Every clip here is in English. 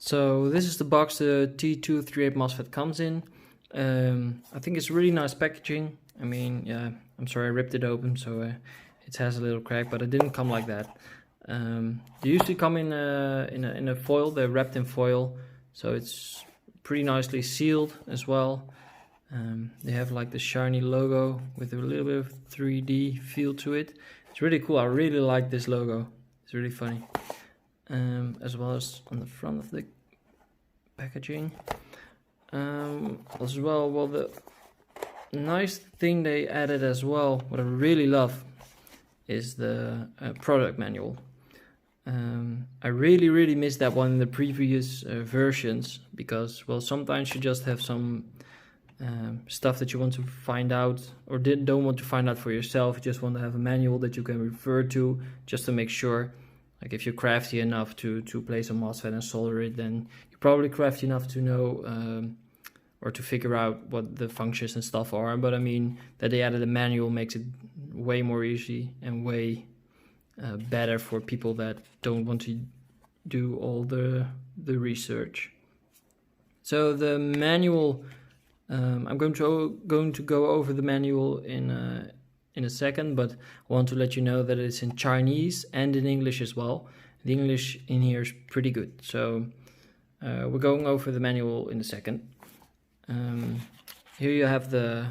So this is the box the T238 Mosfet comes in. I think it's really nice packaging. I mean, yeah, I'm sorry I ripped it open, so it has a little crack, but it didn't come like that. They usually come in a foil. They're wrapped in foil, so it's pretty nicely sealed as well. They have like the shiny logo with a little bit of 3D feel to it. It's really cool. I really like this logo. It's really funny. As well as on the front of the packaging. As well, the nice thing they added as well, what I really love, is the product manual. I really missed that one in the previous versions, because, well, sometimes you just have some stuff that you want to find out or don't want to find out for yourself. You just want to have a manual that you can refer to just to make sure. Like if you're crafty enough to place a Mosfet and solder it, then you're probably crafty enough to know or to figure out what the functions and stuff are. But I mean, that they added a manual makes it way more easy and way better for people that don't want to do all the research. So the manual, I'm going to go over the manual in a second, but I want to let you know that it's in Chinese and in English as well. The English in here is pretty good, so we're going over the manual in a second. Here you have the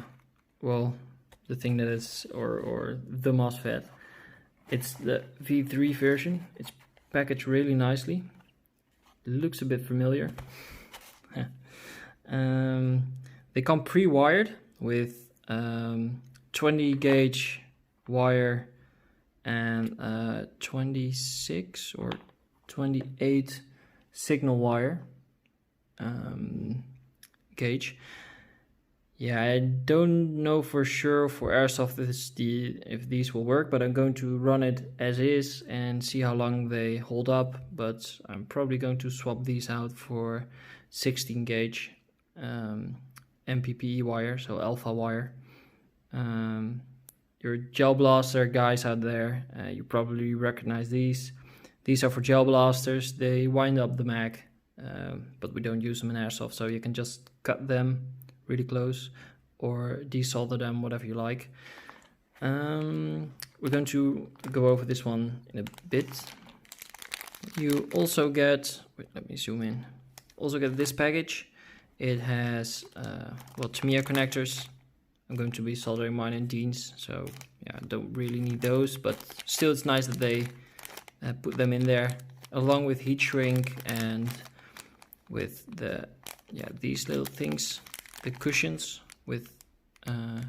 thing that is, or the Mosfet. It's the V3 version. It's packaged really nicely. It looks a bit familiar. They come pre-wired with 20 gauge wire and 26 or 28 signal wire gauge. Yeah, I don't know for sure for airsoft if these will work, but I'm going to run it as is and see how long they hold up. But I'm probably going to swap these out for 16 gauge mp5k wire, so alpha wire. Your gel blaster guys out there, you probably recognize these. These are for gel blasters. They wind up the mag, but we don't use them in airsoft, so you can just cut them really close or desolder them, whatever you like. We're going to go over this one in a bit. You also get, let me zoom in. Also get this package. It has Tamiya connectors. I'm going to be soldering mine in Deans, so yeah, I don't really need those, but still it's nice that they put them in there, along with heat shrink and with these little things, the cushions with a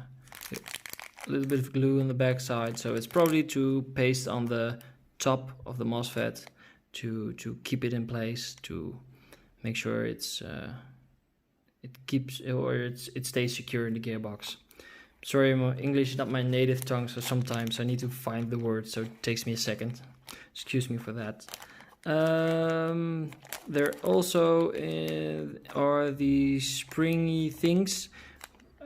little bit of glue on the back side. So it's probably to paste on the top of the Mosfet to keep it in place, to make sure it stays secure in the gearbox. Sorry, English is not my native tongue, so sometimes I need to find the word, so it takes me a second. Excuse me for that. There also are the springy things.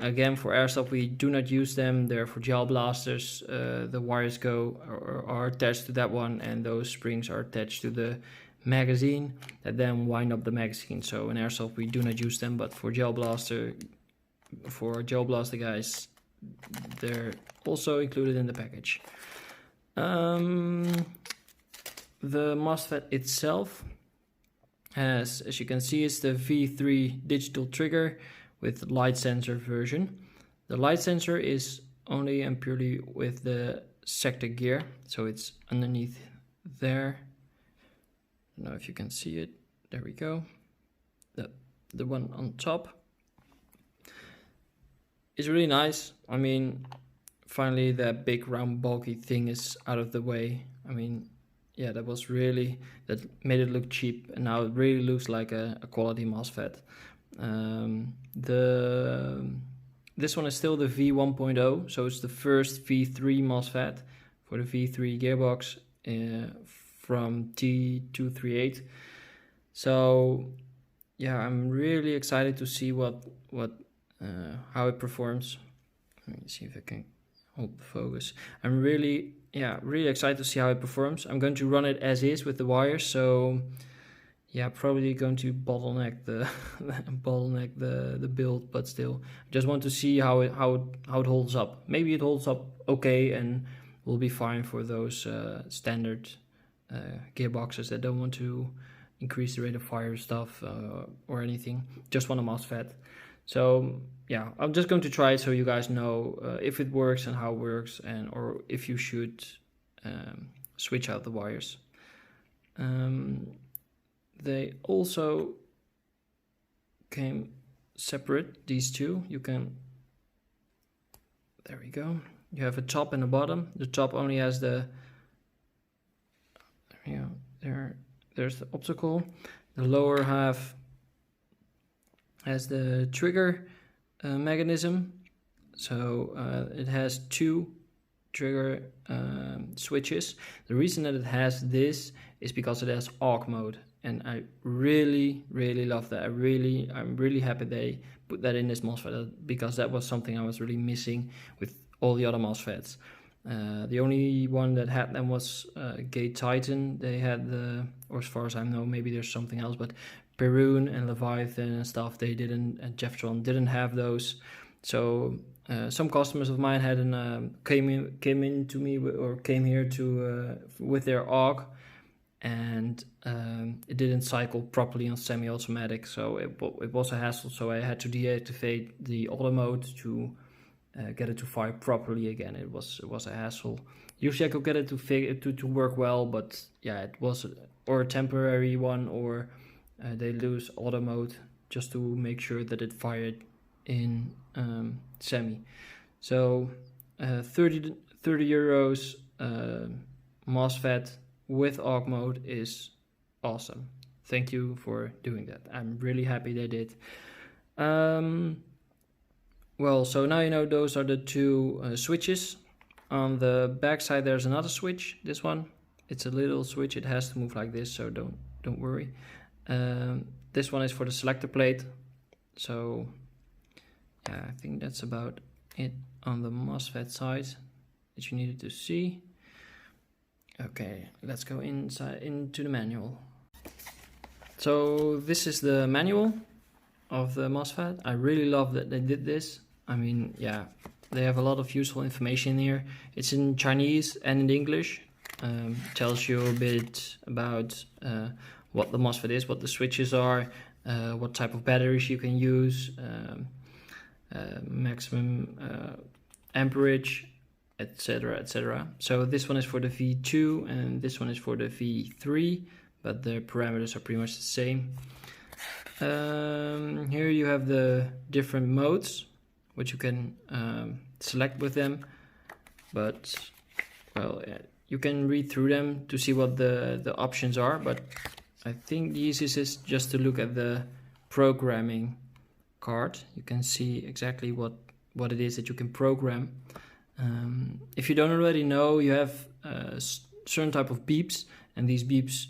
Again, for airsoft we do not use them. They're for gel blasters. The wires are attached to that one, and those springs are attached to the magazine that then wind up the magazine. So in airsoft we do not use them, but for gel blaster guys, they're also included in the package. The Mosfet itself has, as you can see, it's the V3 digital trigger with light sensor version. The light sensor is only and purely with the sector gear, so it's underneath there. I don't know if you can see it. There we go. The one on top is really nice. I mean, finally that big round bulky thing is out of the way. I mean, yeah, that made it look cheap, and now it really looks like a quality Mosfet. This one is still the V1.0, so it's the first V3 Mosfet for the V3 gearbox from T238. So yeah, I'm really excited to see how it performs. Let me see if I can hold the focus. I'm really excited to see how it performs. I'm going to run it as is with the wires, so yeah, probably going to bottleneck the the build, but still, just want to see how it holds up. Maybe it holds up okay and will be fine for those standard gearboxes that don't want to increase the rate of fire stuff or anything. Just want a Mosfet. So yeah, I'm just going to try it so you guys know if it works and how it works, and or if you should switch out the wires. They also came separate, these two. You can, there we go. You have a top and a bottom. The top only has the, there we go, there's the optical. The lower half has the trigger mechanism. So it has two trigger switches. The reason that it has this is because it has AUG mode, and I really love that. I'm really happy they put that in this MOSFET, because that was something I was really missing with all the other MOSFETs. The only one that had them was Gate Titan. They had the, or as far as I know, maybe there's something else, but Perun and Leviathan and stuff, they didn't, and Jeftron didn't have those. So some customers of mine had came here to with their AUG, and it didn't cycle properly on semi-automatic, so it was a hassle. So I had to deactivate the auto mode to get it to fire properly again. It was a hassle. Usually I could get it to work well, but yeah, it was or a temporary one, or they lose auto mode just to make sure that it fired in semi. So 30 euros MOSFET with AUG mode is awesome. Thank you for doing that. I'm really happy they did. Well, so now you know those are the two switches. On the back side there's another switch. This one, it's a little switch. It has to move like this, so don't worry. This one is for the selector plate. So yeah, I think that's about it on the MOSFET side that you needed to see. Okay, let's go into the manual. So this is the manual of the MOSFET. I really love that they did this. I mean, yeah, they have a lot of useful information here. It's in Chinese and in English. Tells you a bit about what the MOSFET is, what the switches are, what type of batteries you can use, maximum amperage, etc, etc. So this one is for the V2 and this one is for the V3, but the parameters are pretty much the same. Here you have the different modes which you can select with them, but well, you can read through them to see what the options are, but I think the easiest is just to look at the programming card. You can see exactly what it is that you can program. If you don't already know, you have certain type of beeps, and these beeps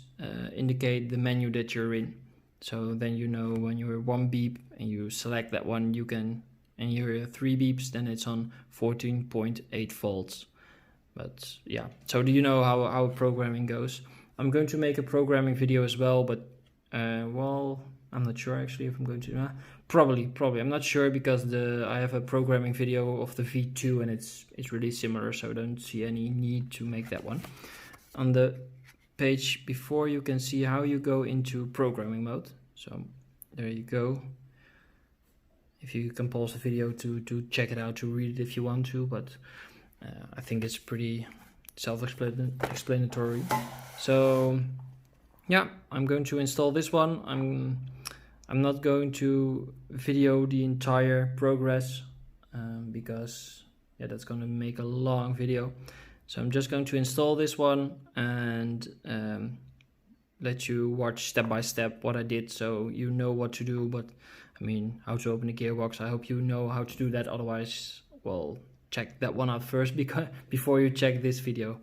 indicate the menu that you're in. So then you know when you're one beep and you select that one, you can, and you're 3 beeps, then it's on 14.8 volts. But yeah, so do you know how programming goes? I'm going to make a programming video as well, but well, I'm not sure actually if I'm going to. Probably. I'm not sure, because I have a programming video of the V2 and it's really similar, so I don't see any need to make that one. On the page before, you can see how you go into programming mode. So there you go. If you can pause the video to check it out, to read it if you want to, but I think it's pretty self-explanatory. So yeah, I'm going to install this one. I'm not going to video the entire progress because yeah, that's going to make a long video. So I'm just going to install this one and let you watch step by step what I did, so you know what to do. But I mean, how to open the gearbox, I hope you know how to do that. Otherwise, well, check that one out first before you check this video.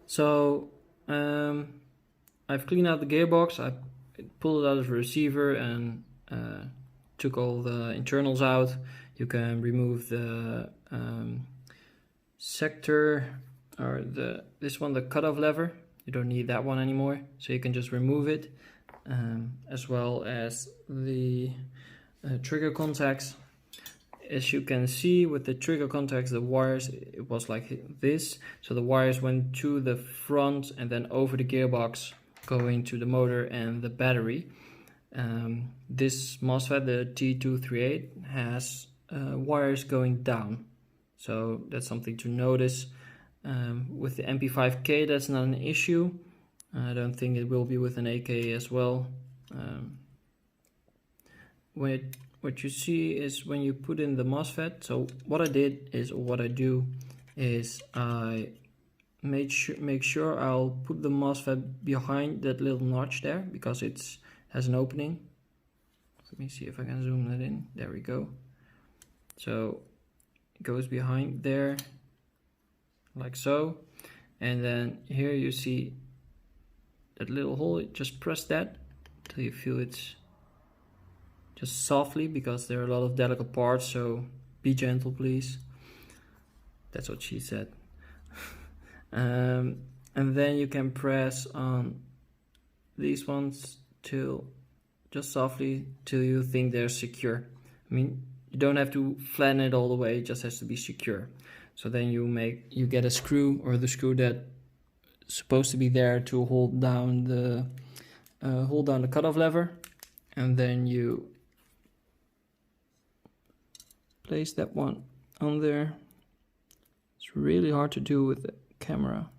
So I've cleaned out the gearbox. I pulled it out of the receiver and took all the internals out. You can remove the sector, or this one, the cutoff lever. You don't need that one anymore, so you can just remove it. as well as the trigger contacts. As you can see with the trigger contacts, the wires, it was like this. So the wires went to the front and then over the gearbox, going to the motor and the battery. This Mosfet, the T238, has wires going down. So that's something to notice. With the mp5k, that's not an issue. I don't think it will be with an AK as well. What you see is when you put in the Mosfet. So what I did is, or what I do is, I make sure I'll put the Mosfet behind that little notch there, because it has an opening. Let me see if I can zoom that in. There we go. So it goes behind there, like so. And then here you see that little hole. Just press that till you feel it's just softly, because there are a lot of delicate parts, so be gentle please. That's what she said. And then you can press on these ones till just softly till you think they're secure. I mean, you don't have to flatten it all the way, it just has to be secure. So then you get a screw, or the screw that's supposed to be there to hold down the cutoff lever, and then you place that one on there. It's really hard to do with the camera.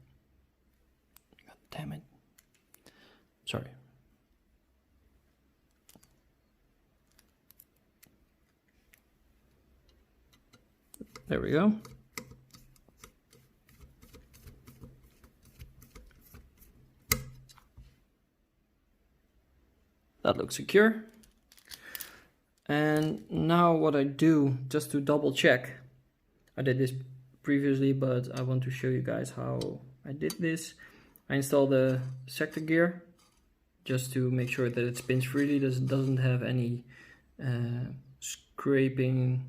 God damn it. Sorry. There we go. That looks secure. And now what I do, just to double check, I did this previously, but I want to show you guys how I did this. I installed the sector gear just to make sure that it spins freely, doesn't have any scraping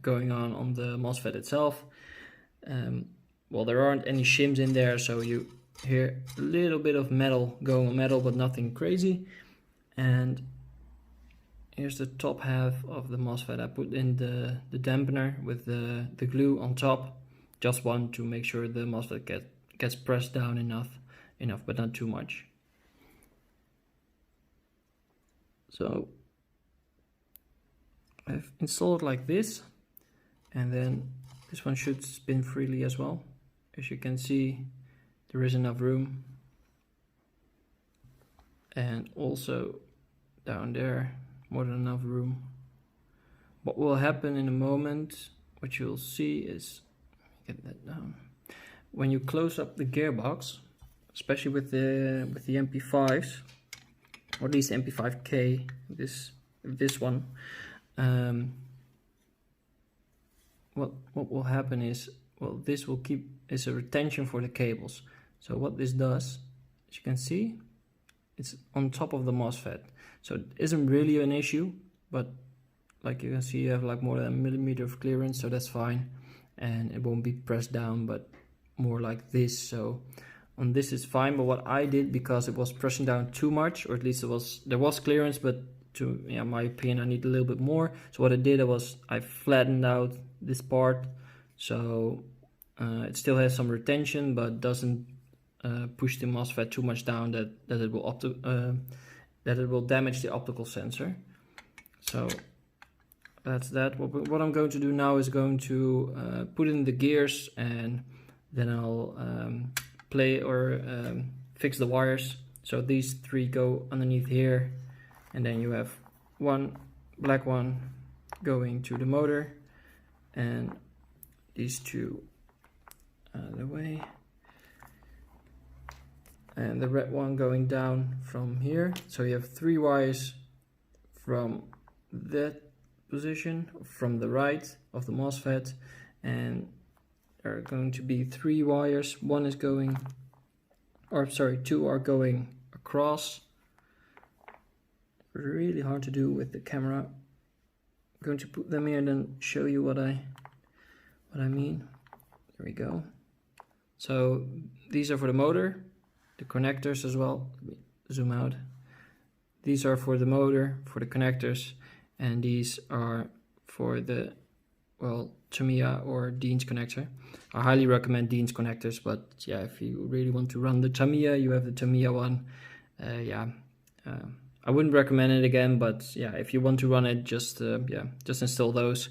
going on the Mosfet itself. Well, there aren't any shims in there, so you hear a little bit of metal going on metal, but nothing crazy. And here's the top half of the Mosfet. I put in the dampener with the glue on top, just one, to make sure the Mosfet gets pressed down enough, but not too much. So I've installed it like this, and then this one should spin freely as well. As you can see, there is enough room, and also down there, more than enough room. What will happen in a moment, what you'll see is, get that down, when you close up the gearbox, especially with the mp5s, or at least mp5k, this one, what will happen is, well, this will keep, is a retention for the cables. So what this does, as you can see, it's on top of the Mosfet. So it isn't really an issue, but like you can see, you have like more than a millimeter of clearance, so that's fine. And it won't be pressed down, but more like this. So on this is fine, but what I did, because it was pressing down too much, or at least there was clearance, but to my opinion, I need a little bit more. So what I did was I flattened out this part, so it still has some retention, but doesn't push the Mosfet too much down that it will damage the optical sensor. So that's that. What I'm going to do now is going to put in the gears, and then I'll play or fix the wires. So these three go underneath here, and then you have one black one going to the motor, and these two out of the way, and the red one going down from here. So you have three wires from that position, from the right of the Mosfet, and there are going to be three wires. One is going, or sorry, two are going across. Really hard to do with the camera. I'm going to put them here and then show you what I mean. There we go. So these are for the motor, the connectors as well. Let me zoom out. These are for the motor, for the connectors, and these are for the, well, Tamiya or Dean's connector. I highly recommend Dean's connectors, but yeah, if you really want to run the Tamiya, you have the Tamiya one. I wouldn't recommend it again, but yeah, if you want to run it, just install those.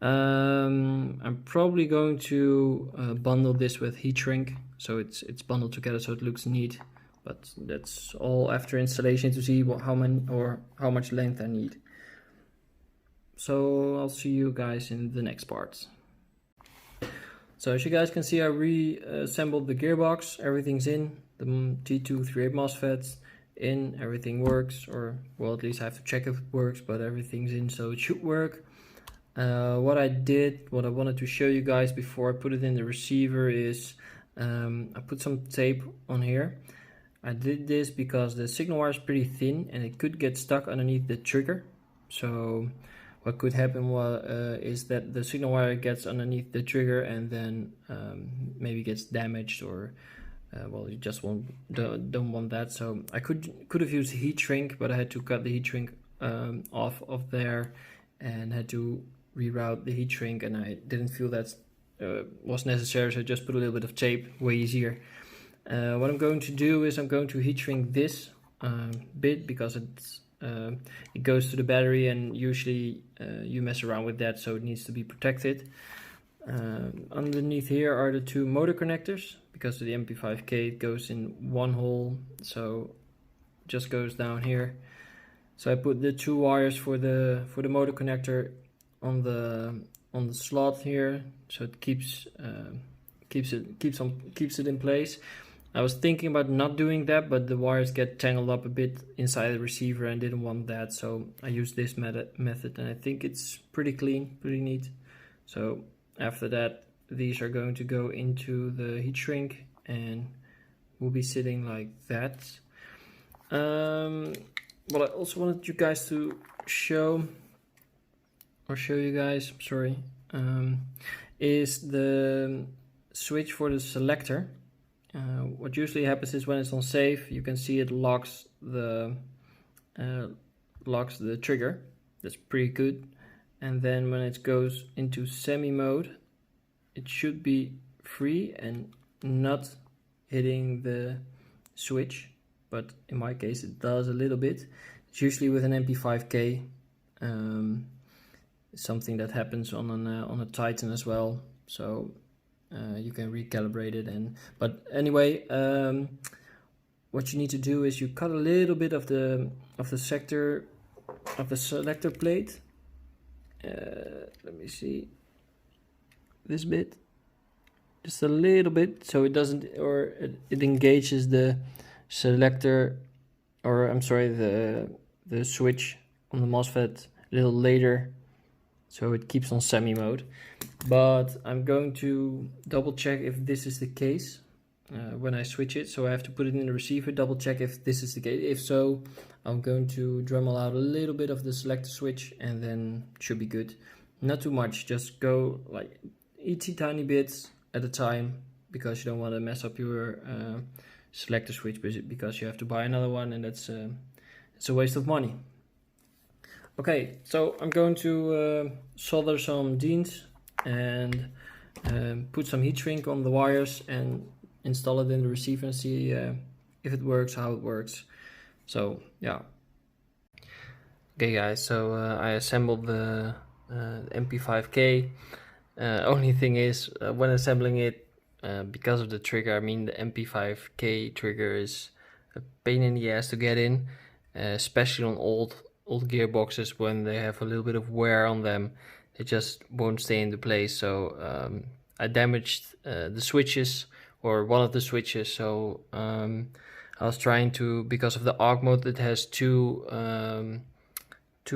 I'm probably going to bundle this with heat shrink, so it's bundled together so it looks neat. But that's all after installation to see how much length I need. So I'll see you guys in the next part. So as you guys can see, I reassembled the gearbox. Everything's in. The T238 Mosfet in. Everything works, or well, at least I have to check if it works, but everything's in, so it should work. What I wanted to show you guys before I put it in the receiver is I put some tape on here. I did this because the signal wire is pretty thin and it could get stuck underneath the trigger. So what could happen is that the signal wire gets underneath the trigger and then maybe gets damaged, or well, you just don't want that. So I could have used heat shrink, but I had to cut the heat shrink off of there and had to reroute the heat shrink, and I didn't feel that was necessary, so I just put a little bit of tape, way easier. What I'm going to do is I'm going to heat shrink this bit because it goes to the battery, and usually you mess around with that, so it needs to be protected. Underneath here are the two motor connectors. Because of the mp5k, it goes in one hole, so it just goes down here. So I put the two wires for the motor connector on the slot here, so it keeps it in place. I was thinking about not doing that, but the wires get tangled up a bit inside the receiver and didn't want that, so I used this method, and I think it's pretty clean, pretty neat. So after that, these are going to go into the heat shrink and will be sitting like that. What I also wanted you guys to show you guys, is the switch for the selector. What usually happens is when it's on safe, you can see it locks the trigger. That's pretty good. And then when it goes into semi mode, it should be free and not hitting the switch, but in my case it does a little bit. It's usually with an mp5k. Something that happens on a Titan as well, so you can recalibrate it. But anyway, what you need to do is you cut a little bit of the selector plate. Let me see, this bit, just a little bit, so it doesn't, or it engages the selector, or I'm sorry, the switch on the Mosfet a little later, so it keeps on semi mode. But I'm going to double check if this is the case when I switch it, so I have to put it in the receiver, double check if this is the case. If so, I'm going to Dremel out a little bit of the selector switch, and then it should be good. Not too much, just go like itty tiny bits at a time, because you don't want to mess up your selector switch, because you have to buy another one, and it's a waste of money. Okay, so I'm going to solder some Deans and put some heat shrink on the wires and install it in the receiver and see if it works, how it works. So yeah. Okay guys, so I assembled the mp5k. Only thing is, when assembling it, because of the trigger, I mean the mp5k trigger is a pain in the ass to get in, especially on old gearboxes. When they have a little bit of wear on them, it just won't stay into place. So I damaged the switches, or one of the switches. So I was trying to, because of the AUG mode, it has two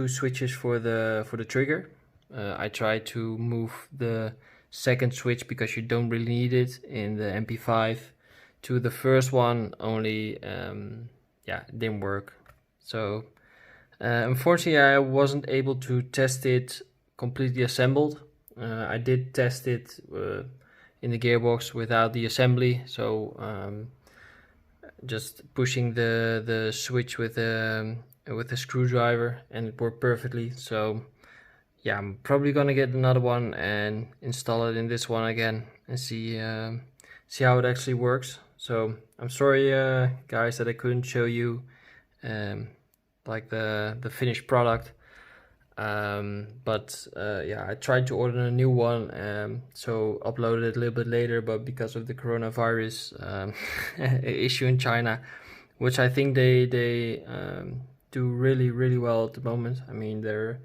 switches for the trigger. I tried to move the second switch, because you don't really need it in the MP5, to the first one, only yeah, it didn't work. So unfortunately I wasn't able to test it completely assembled. I did test it in the gearbox without the assembly, so just pushing the switch with a screwdriver, and it worked perfectly. So yeah, I'm probably gonna get another one and install it in this one again and see how it actually works. So I'm sorry guys that I couldn't show you like the finished product, but yeah, I tried to order a new one, so uploaded it a little bit later, but because of the coronavirus issue in China, which I think they do really well at the moment. I mean, they're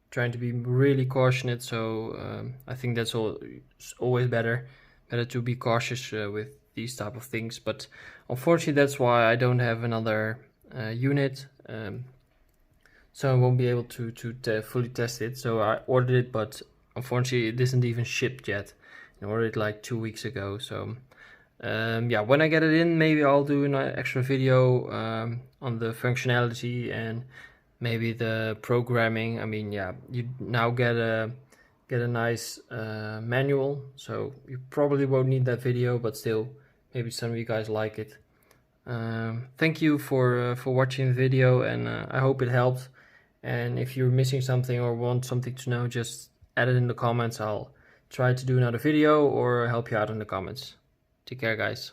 trying to be really cautious, so I think that's always better to be cautious with these type of things. But unfortunately, that's why I don't have another unit, so I won't be able to fully test it. So I ordered it, but unfortunately it isn't even shipped yet. I ordered it like 2 weeks ago. So yeah, when I get it in, maybe I'll do an extra video on the functionality and maybe the programming. I mean, yeah, you now get a nice manual, so you probably won't need that video, but still, maybe some of you guys like it. Thank you for watching the video, and I hope it helped. And if you're missing something or want something to know, just add it in the comments. I'll try to do another video or help you out in the comments. Take care, guys.